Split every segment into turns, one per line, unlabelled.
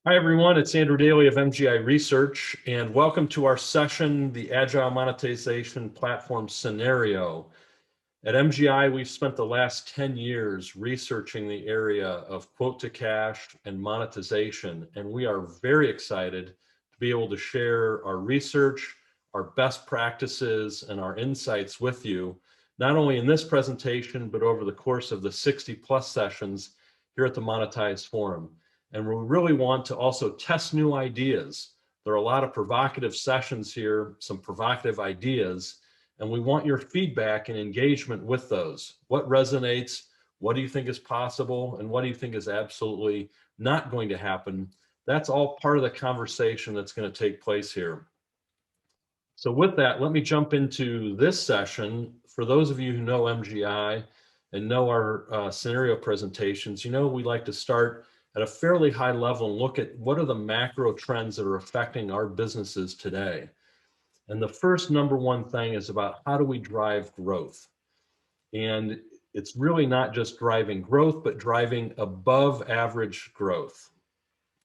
Hi, everyone. It's Andrew Dailey of MGI Research, and welcome to our session, the Agile Monetization Platform Scenario. At MGI, we've spent the last 10 years researching the area of quote-to-cash and monetization, and we are very excited to be able to share our research, our best practices, and our insights with you, not only in this presentation, but over the course of the 60-plus sessions here at the Monetize Forum. And we really want to also test new ideas. There are a lot of provocative sessions here, some provocative ideas, and we want your feedback and engagement with those. What resonates? What do you think is possible? And what do you think is absolutely not going to happen? That's all part of the conversation that's going to take place here. So with that, let me jump into this session. For those of you who know MGI and know our scenario presentations, you know we like to start at a fairly high level and look at what are the macro trends that are affecting our businesses today. And the first number one thing is about how do we drive growth? And it's really not just driving growth, but driving above average growth.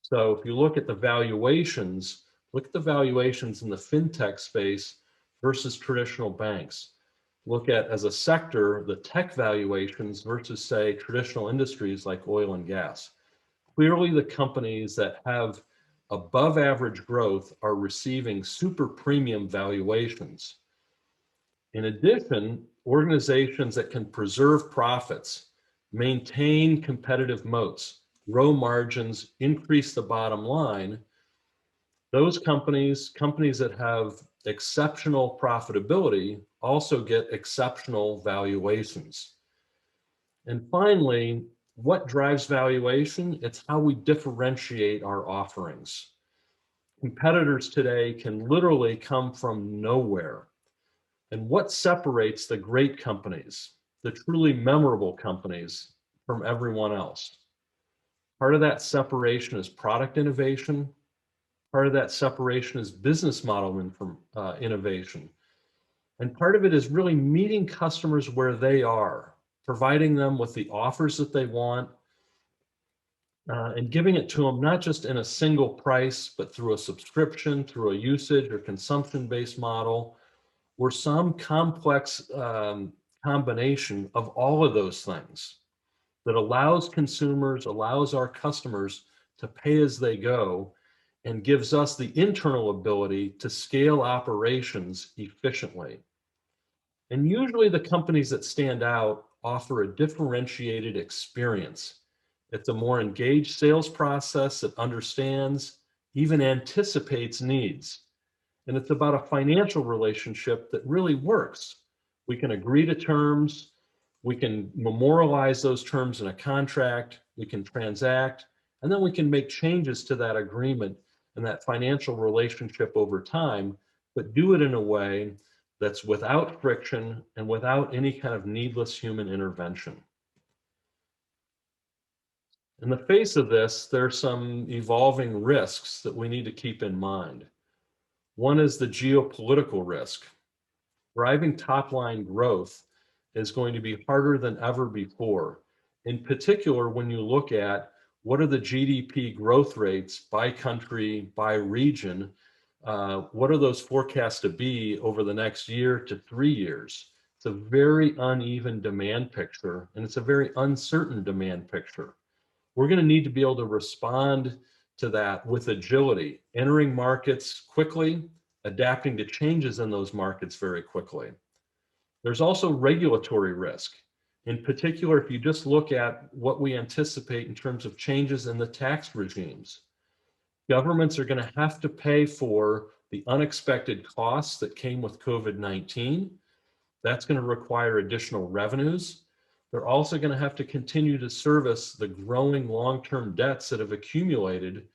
So if you look at the valuations, look at the valuations in the fintech space versus traditional banks. Look at, as a sector, the tech valuations versus, say, traditional industries like oil and gas. Clearly, the companies that have above average growth are receiving super premium valuations. In addition, organizations that can preserve profits, maintain competitive moats, grow margins, increase the bottom line, those companies that have exceptional profitability also get exceptional valuations. And finally, what drives valuation? It's how we differentiate our offerings. Competitors today can literally come from nowhere. And what separates the great companies, the truly memorable companies, from everyone else? Part of that separation is product innovation. Part of that separation is business model innovation. And part of it is really meeting customers where they are, providing them with the offers that they want, and giving it to them not just in a single price, but through a subscription, through a usage or consumption-based model, or some complex combination of all of those things that allows consumers, allows our customers to pay as they go, and gives us the internal ability to scale operations efficiently. And usually the companies that stand out offer a differentiated experience. It's a more engaged sales process that understands, even anticipates needs. And it's about a financial relationship that really works. We can agree to terms, we can memorialize those terms in a contract, we can transact, and then we can make changes to that agreement and that financial relationship over time, but do it in a way that's without friction and without any kind of needless human intervention. In the face of this, there's some evolving risks that we need to keep in mind. One is the geopolitical risk. Driving top-line growth is going to be harder than ever before. In particular, when you look at what are the GDP growth rates by country, by region, what are those forecasts to be over the next year to 3 years? It's a very uneven demand picture, and it's a very uncertain demand picture. We're going to need to be able to respond to that with agility, entering markets quickly, adapting to changes in those markets very quickly. There's also regulatory risk. In particular, if you just look at what we anticipate in terms of changes in the tax regimes, governments are going to have to pay for the unexpected costs that came with COVID-19. That's going to require additional revenues. They're also going to have to continue to service the growing long-term debts that have accumulated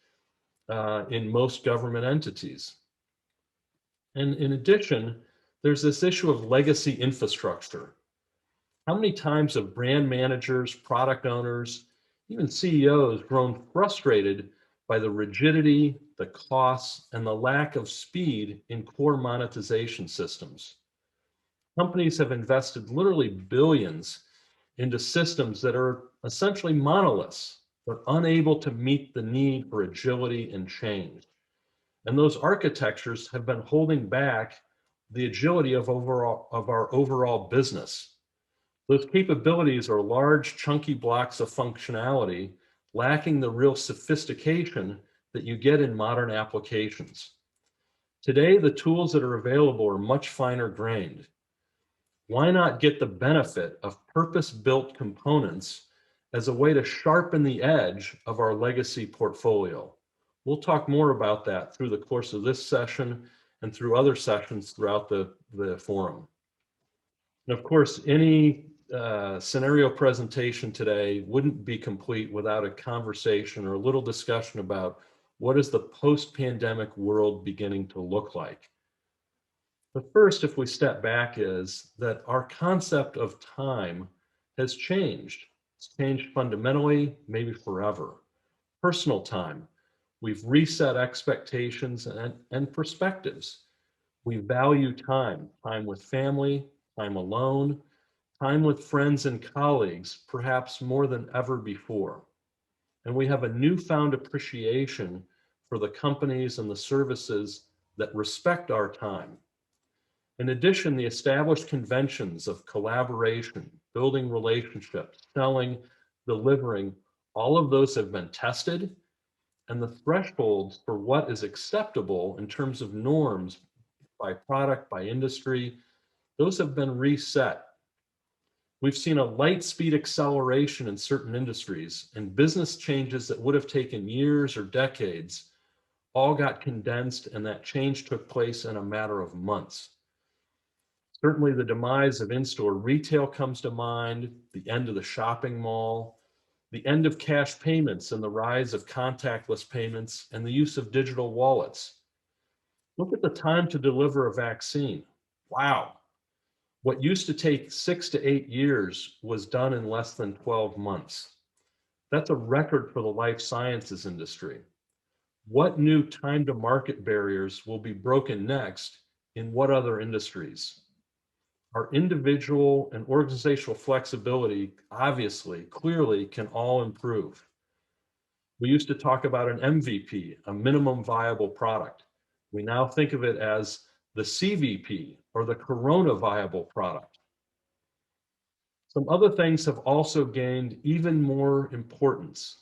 in most government entities. And in addition, there's this issue of legacy infrastructure. How many times have brand managers, product owners, even CEOs grown frustrated by the rigidity, the costs, and the lack of speed in core monetization systems? Companies have invested literally billions into systems that are essentially monoliths. but unable to meet the need for agility and change. And those architectures have been holding back the agility of our overall business. Those capabilities are large, chunky blocks of functionality, lacking the real sophistication that you get in modern applications. Today, the tools that are available are much finer grained. Why not get the benefit of purpose-built components as a way to sharpen the edge of our legacy portfolio? We'll talk more about that through the course of this session and through other sessions throughout the forum. And of course, any scenario presentation today wouldn't be complete without a conversation or a little discussion about what is the post-pandemic world beginning to look like. But first, if we step back, is that our concept of time has changed. It's changed fundamentally, maybe forever. Personal time. We've reset expectations and perspectives. We value time, time with family, time alone, time with friends and colleagues, perhaps more than ever before. And we have a newfound appreciation for the companies and the services that respect our time. In addition, the established conventions of collaboration, building relationships, selling, delivering, all of those have been tested, and the thresholds for what is acceptable in terms of norms by product, by industry, those have been reset. We've seen a light speed acceleration in certain industries, and business changes that would have taken years or decades all got condensed, and that change took place in a matter of months. Certainly the demise of in-store retail comes to mind, the end of the shopping mall, the end of cash payments and the rise of contactless payments and the use of digital wallets. Look at the time to deliver a vaccine. Wow. What used to take 6 to 8 years was done in less than 12 months. That's a record for the life sciences industry. What new time to market barriers will be broken next in what other industries? Our individual and organizational flexibility, obviously, clearly can all improve. We used to talk about an MVP, a minimum viable product. We now think of it as the CVP, or the Corona viable product. Some other things have also gained even more importance.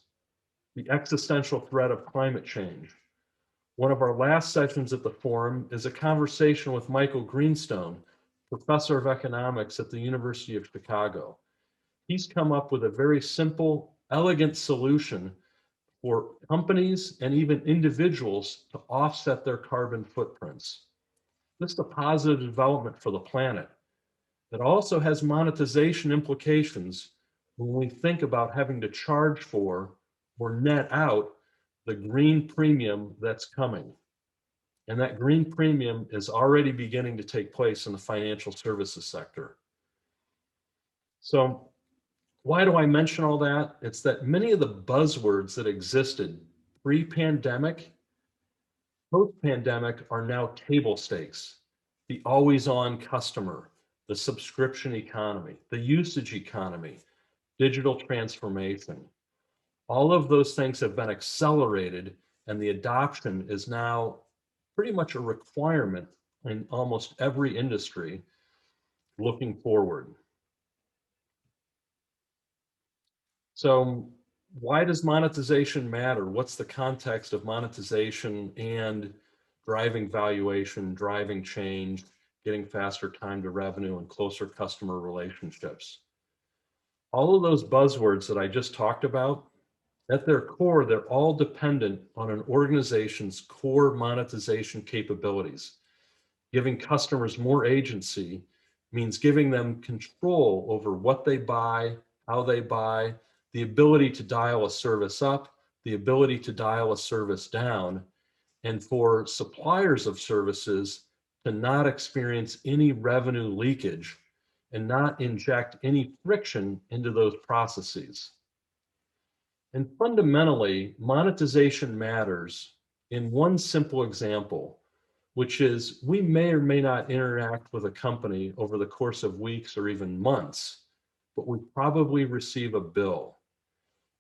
The existential threat of climate change. One of our last sessions at the forum is a conversation with Michael Greenstone, professor of economics at the University of Chicago. He's come up with a very simple, elegant solution for companies and even individuals to offset their carbon footprints. This is a positive development for the planet. It also has monetization implications when we think about having to charge for or net out the green premium that's coming. And that green premium is already beginning to take place in the financial services sector. So why do I mention all that? It's that many of the buzzwords that existed pre-pandemic, post-pandemic are now table stakes. The always-on customer, the subscription economy, the usage economy, digital transformation. All of those things have been accelerated, and the adoption is now pretty much a requirement in almost every industry looking forward. So why does monetization matter? What's the context of monetization and driving valuation, driving change, getting faster time to revenue and closer customer relationships? All of those buzzwords that I just talked about, at their core, they're all dependent on an organization's core monetization capabilities. Giving customers more agency means giving them control over what they buy, how they buy, the ability to dial a service up, the ability to dial a service down, and for suppliers of services to not experience any revenue leakage and not inject any friction into those processes. And fundamentally, monetization matters in one simple example, which is we may or may not interact with a company over the course of weeks or even months, but we probably receive a bill.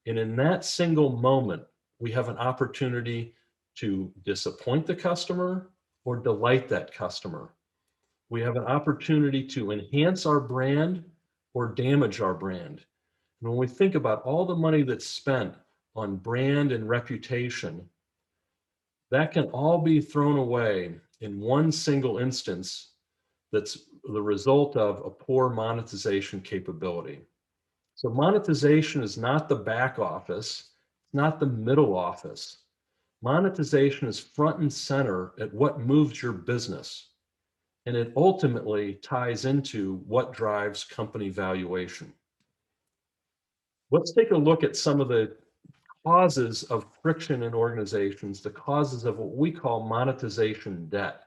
And in that single moment, we have an opportunity to disappoint the customer or delight that customer. We have an opportunity to enhance our brand or damage our brand. And when we think about all the money that's spent on brand and reputation, that can all be thrown away in one single instance that's the result of a poor monetization capability. So monetization is not the back office, it's not the middle office. Monetization is front and center at what moves your business. And it ultimately ties into what drives company valuation. Let's take a look at some of the causes of friction in organizations, the causes of what we call monetization debt.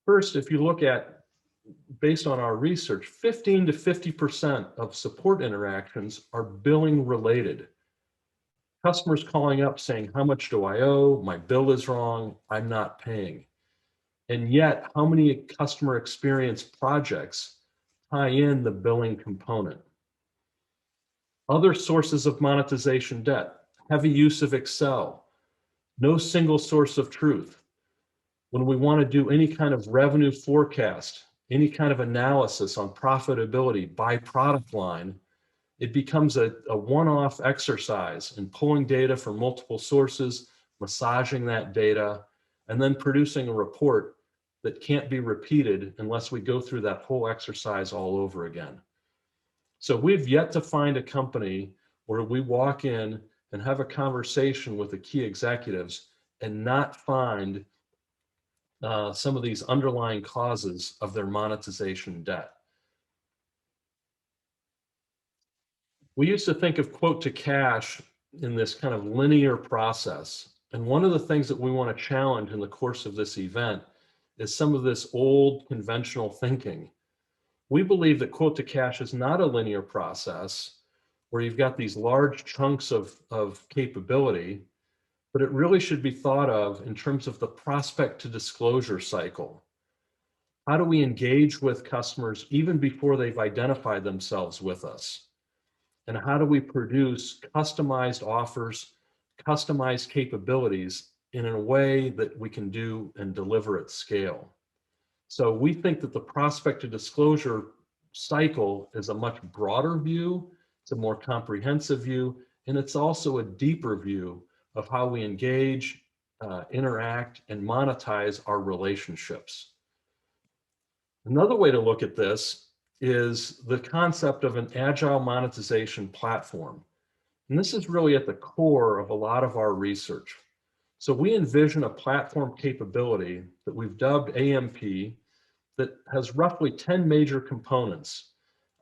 First, if you look at, based on our research, 15 to 50% of support interactions are billing related. Customers calling up saying, how much do I owe? My bill is wrong, I'm not paying. And yet, how many customer experience projects tie in the billing component? Other sources of monetization debt: heavy use of Excel, no single source of truth. When we want to do any kind of revenue forecast, any kind of analysis on profitability by product line, it becomes a one-off exercise in pulling data from multiple sources, massaging that data, and then producing a report that can't be repeated unless we go through that whole exercise all over again. So we've yet to find a company where we walk in and have a conversation with the key executives and not find some of these underlying causes of their monetization debt. We used to think of quote to cash in this kind of linear process. And one of the things that we want to challenge in the course of this event is some of this old conventional thinking. We believe that quote to cash is not a linear process where you've got these large chunks of capability, but it really should be thought of in terms of the prospect to disclosure cycle. How do we engage with customers even before they've identified themselves with us? And how do we produce customized offers, customized capabilities in a way that we can do and deliver at scale? So we think that the prospect to disclosure cycle is a much broader view, it's a more comprehensive view, and it's also a deeper view of how we engage, interact, and monetize our relationships. Another way to look at this is the concept of an agile monetization platform. And this is really at the core of a lot of our research. So we envision a platform capability that we've dubbed AMP that has roughly 10 major components,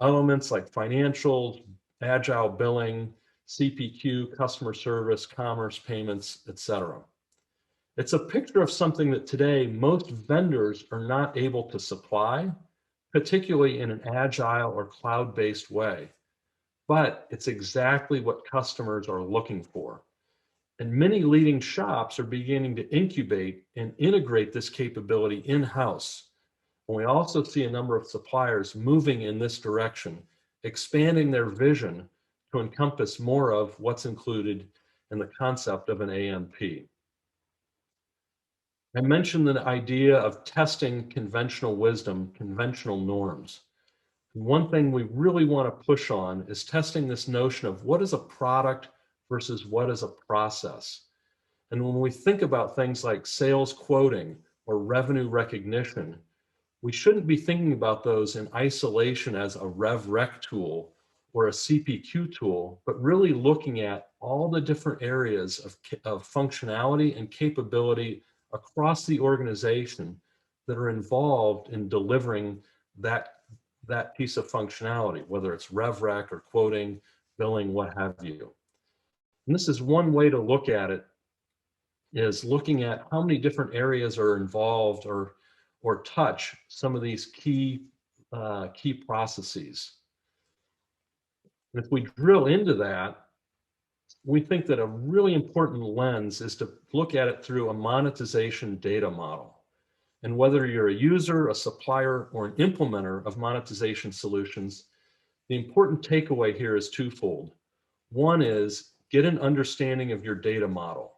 elements like financials, agile billing, CPQ, customer service, commerce, payments, etc. It's a picture of something that today most vendors are not able to supply, particularly in an agile or cloud-based way. But it's exactly what customers are looking for. And many leading shops are beginning to incubate and integrate this capability in-house. And we also see a number of suppliers moving in this direction, expanding their vision to encompass more of what's included in the concept of an AMP. I mentioned the idea of testing conventional wisdom, conventional norms. One thing we really want to push on is testing this notion of what is a product versus what is a process. And when we think about things like sales quoting or revenue recognition, we shouldn't be thinking about those in isolation as a rev rec tool or a CPQ tool, but really looking at all the different areas of functionality and capability across the organization that are involved in delivering that piece of functionality, whether it's rev rec or quoting, billing, what have you. And this is one way to look at it, is looking at how many different areas are involved or touch some of these key processes. And if we drill into that, we think that a really important lens is to look at it through a monetization data model. And whether you're a user, a supplier, or an implementer of monetization solutions, the important takeaway here is twofold. One is get an understanding of your data model.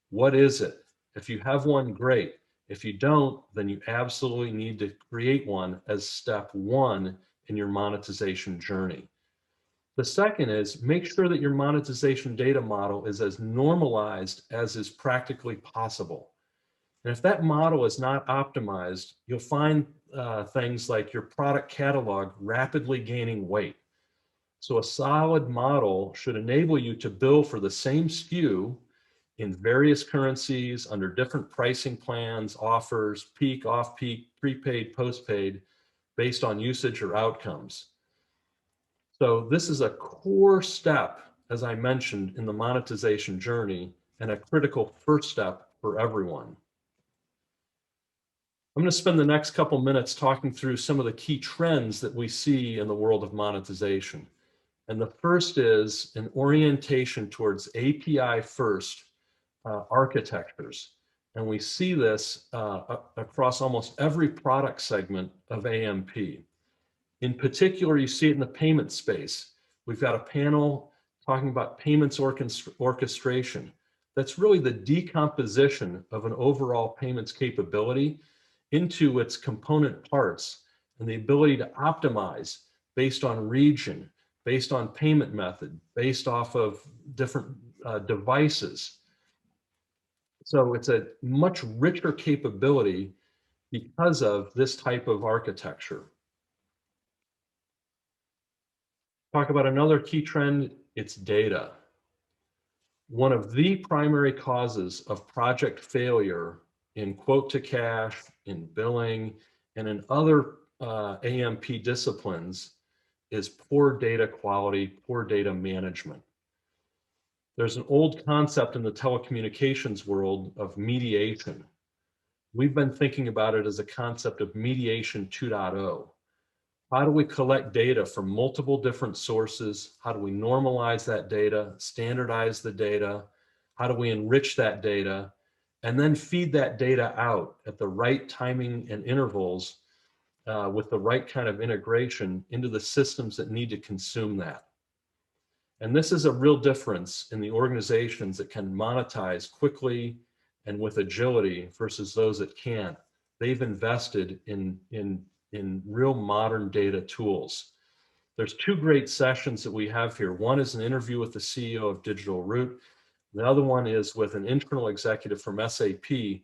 What is it? If you have one, great. If you don't, then you absolutely need to create one as step one in your monetization journey. The second is make sure that your monetization data model is as normalized as is practically possible. And if that model is not optimized, you'll find things like your product catalog rapidly gaining weight. So a solid model should enable you to bill for the same SKU in various currencies under different pricing plans, offers, peak, off-peak, prepaid, postpaid, based on usage or outcomes. So this is a core step, as I mentioned, in the monetization journey and a critical first step for everyone. I'm going to spend the next couple minutes talking through some of the key trends that we see in the world of monetization. And the first is an orientation towards API first architectures. And we see this across almost every product segment of AMP. In particular, you see it in the payment space. We've got a panel talking about payments orchestration. That's really the decomposition of an overall payments capability into its component parts and the ability to optimize based on region, based on payment method, based off of different devices. So it's a much richer capability because of this type of architecture. Talk about another key trend, it's data. One of the primary causes of project failure in quote to cash, in billing, and in other AMP disciplines is poor data quality, poor data management. There's an old concept in the telecommunications world of mediation. We've been thinking about it as a concept of mediation 2.0. How do we collect data from multiple different sources? How do we normalize that data, standardize the data? How do we enrich that data? And then feed that data out at the right timing and intervals with the right kind of integration into the systems that need to consume that. And this is a real difference in the organizations that can monetize quickly and with agility versus those that can't. They've invested in real modern data tools. There's two great sessions that we have here. One is an interview with the CEO of Digital Root. The other one is with an internal executive from SAP.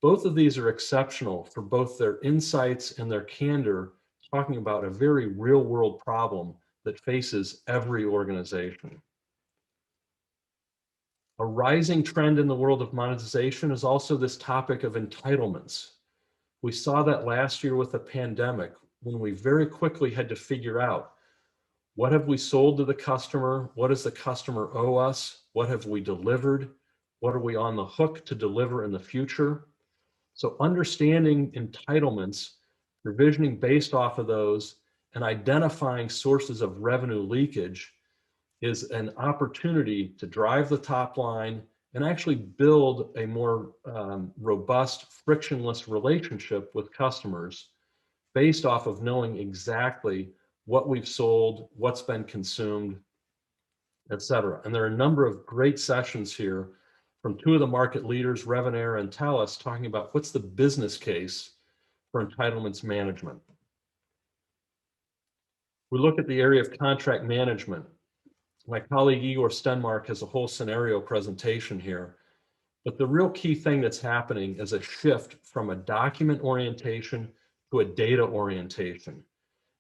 Both of these are exceptional for both their insights and their candor, talking about a very real world problem that faces every organization. A rising trend in the world of monetization is also this topic of entitlements. We saw that last year with the pandemic when we very quickly had to figure out what have we sold to the customer? What does the customer owe us? What have we delivered? What are we on the hook to deliver in the future? So understanding entitlements, provisioning based off of those, and identifying sources of revenue leakage is an opportunity to drive the top line and actually build a more robust, frictionless relationship with customers based off of knowing exactly what we've sold, what's been consumed, et cetera. And there are a number of great sessions here from two of the market leaders, Revenair and Telus, talking about what's the business case for entitlements management. We look at the area of contract management. My colleague Igor Stenmark has a whole scenario presentation here. But the real key thing that's happening is a shift from a document orientation to a data orientation.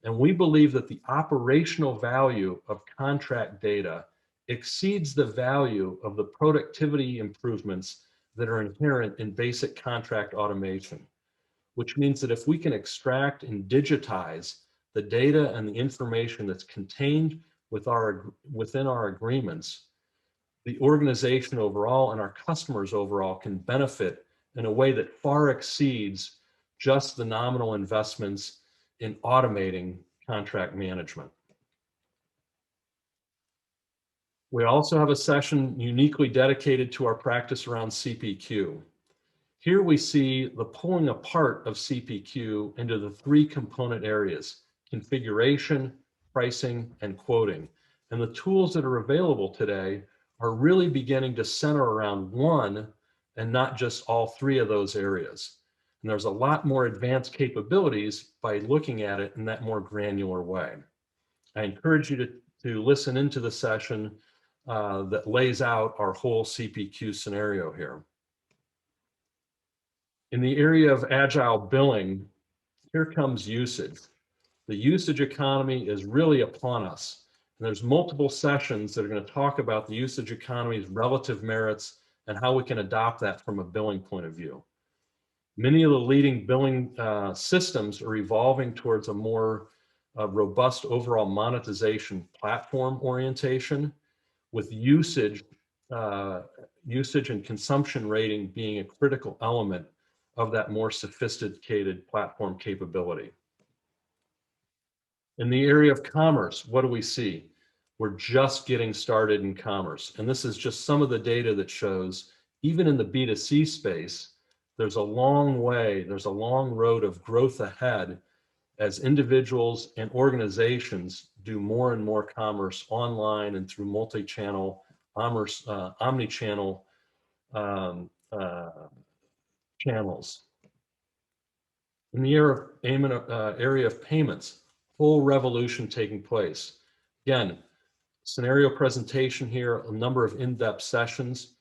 And we believe that the operational value of contract data exceeds the value of the productivity improvements that are inherent in basic contract automation, which means that if we can extract and digitize the data and the information that's contained within our agreements, the organization overall and our customers overall can benefit in a way that far exceeds just the nominal investments in automating contract management. We also have a session uniquely dedicated to our practice around CPQ. Here we see the pulling apart of CPQ into the three component areas: configuration, pricing, and quoting. And the tools that are available today are really beginning to center around one and not just all three of those areas. And there's a lot more advanced capabilities by looking at it in that more granular way. I encourage you to listen into the session that lays out our whole CPQ scenario here. In the area of agile billing, here comes usage. The usage economy is really upon us. And there's multiple sessions that are going to talk about the usage economy's relative merits and how we can adopt that from a billing point of view. Many of the leading billing systems are evolving towards a more robust overall monetization platform orientation, with usage and consumption rating being a critical element of that more sophisticated platform capability. In the area of commerce, what do we see? We're just getting started in commerce. And this is just some of the data that shows, even in the B2C space, there's a long road of growth ahead as individuals and organizations do more and more commerce online and through multi-channel, omni-channel channels. In the area of payments, whole revolution taking place. Again, scenario presentation here, a number of in-depth sessions.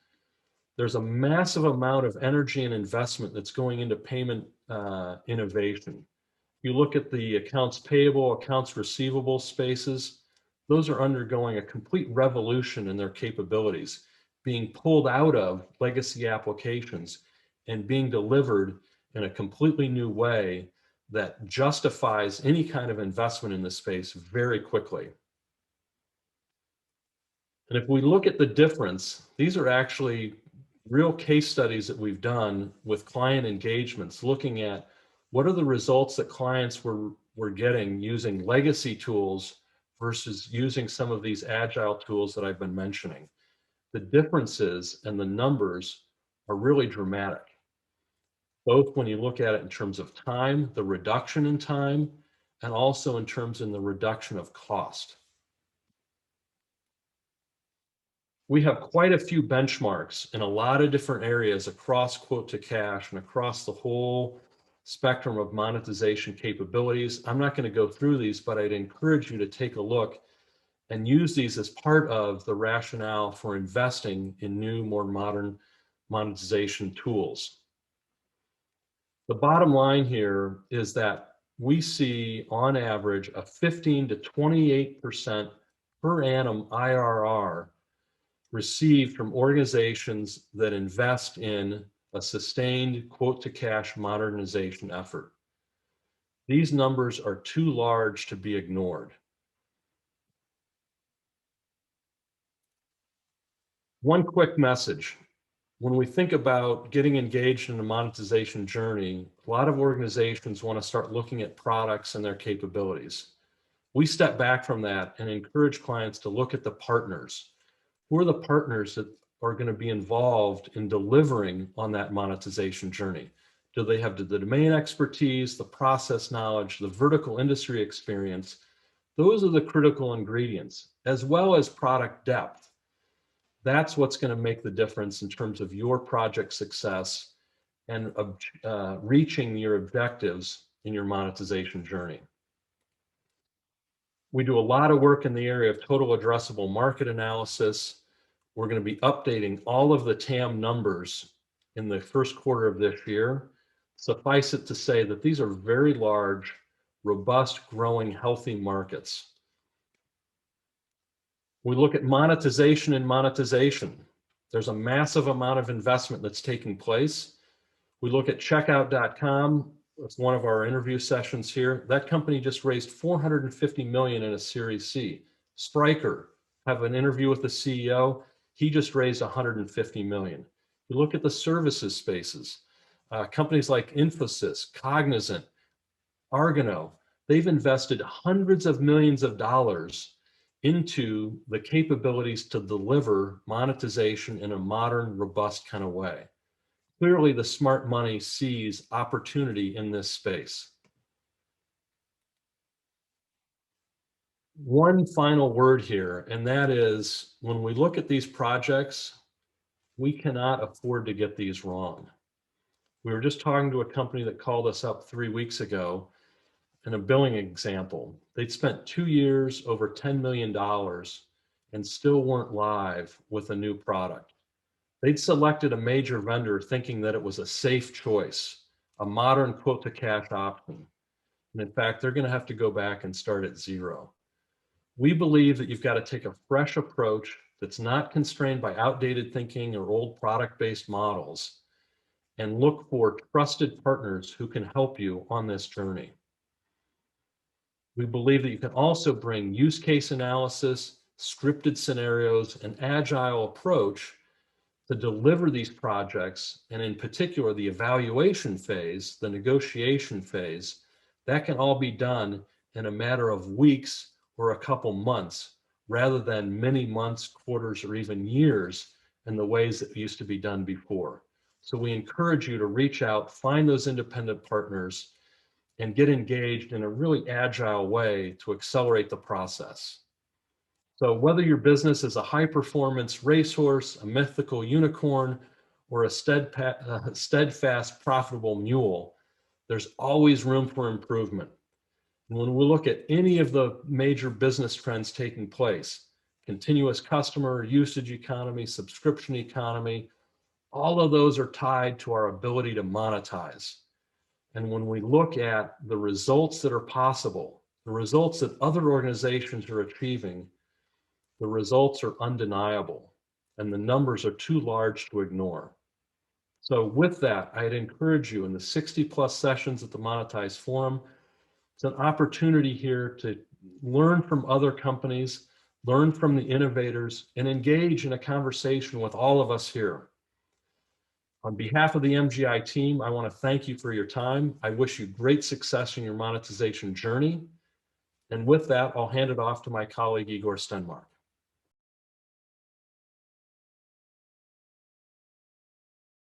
There's a massive amount of energy and investment that's going into payment innovation. You look at the accounts payable, accounts receivable spaces, those are undergoing a complete revolution in their capabilities, being pulled out of legacy applications and being delivered in a completely new way that justifies any kind of investment in this space very quickly. And if we look at the difference, these are actually real case studies that we've done with client engagements, looking at what are the results that clients were getting using legacy tools versus using some of these agile tools that I've been mentioning. The differences and the numbers are really dramatic, both when you look at it in terms of time, the reduction in time, and also in terms of the reduction of cost. We have quite a few benchmarks in a lot of different areas across quote to cash and across the whole spectrum of monetization capabilities. I'm not going to go through these, but I'd encourage you to take a look and use these as part of the rationale for investing in new, more modern monetization tools. The bottom line here is that we see on average a 15 to 28% per annum IRR received from organizations that invest in a sustained quote to cash modernization effort. These numbers are too large to be ignored. One quick message. When we think about getting engaged in the monetization journey, a lot of organizations want to start looking at products and their capabilities. We step back from that and encourage clients to look at the partners. Who are the partners that are going to be involved in delivering on that monetization journey? Do they have the domain expertise, the process knowledge, the vertical industry experience? Those are the critical ingredients, as well as product depth. That's what's going to make the difference in terms of your project success and reaching your objectives in your monetization journey. We do a lot of work in the area of total addressable market analysis. We're going to be updating all of the TAM numbers in the first quarter of this year. Suffice it to say that these are very large, robust, growing, healthy markets. We look at monetization and monetization. There's a massive amount of investment that's taking place. We look at checkout.com. It's one of our interview sessions here. That company just raised $450 million in a Series C. Spryker, have an interview with the CEO. He just raised $150 million. You look at the services spaces. Companies like Infosys, Cognizant, Argano, they've invested hundreds of millions of dollars into the capabilities to deliver monetization in a modern, robust kind of way. Clearly, the smart money sees opportunity in this space. One final word here, and that is when we look at these projects, we cannot afford to get these wrong. We were just talking to a company that called us up 3 weeks ago in a billing example. They'd spent 2 years, over $10 million, and still weren't live with a new product. They'd selected a major vendor thinking that it was a safe choice, a modern quote to cash option. And in fact, they're going to have to go back and start at zero. We believe that you've got to take a fresh approach that's not constrained by outdated thinking or old product-based models, and look for trusted partners who can help you on this journey. We believe that you can also bring use case analysis, scripted scenarios, and agile approach to deliver these projects, and in particular, the evaluation phase, the negotiation phase, that can all be done in a matter of weeks or a couple months, rather than many months, quarters, or even years in the ways that used to be done before. So we encourage you to reach out, find those independent partners, and get engaged in a really agile way to accelerate the process. So whether your business is a high-performance racehorse, a mythical unicorn, or a steadfast, profitable mule, there's always room for improvement. And when we look at any of the major business trends taking place, continuous customer, usage economy, subscription economy, all of those are tied to our ability to monetize. And when we look at the results that are possible, the results that other organizations are achieving, the results are undeniable, and the numbers are too large to ignore. So with that, I'd encourage you in the 60+ sessions at the Monetize Forum, it's an opportunity here to learn from other companies, learn from the innovators, and engage in a conversation with all of us here. On behalf of the MGI team, I want to thank you for your time. I wish you great success in your monetization journey. And with that, I'll hand it off to my colleague, Igor Stenmark.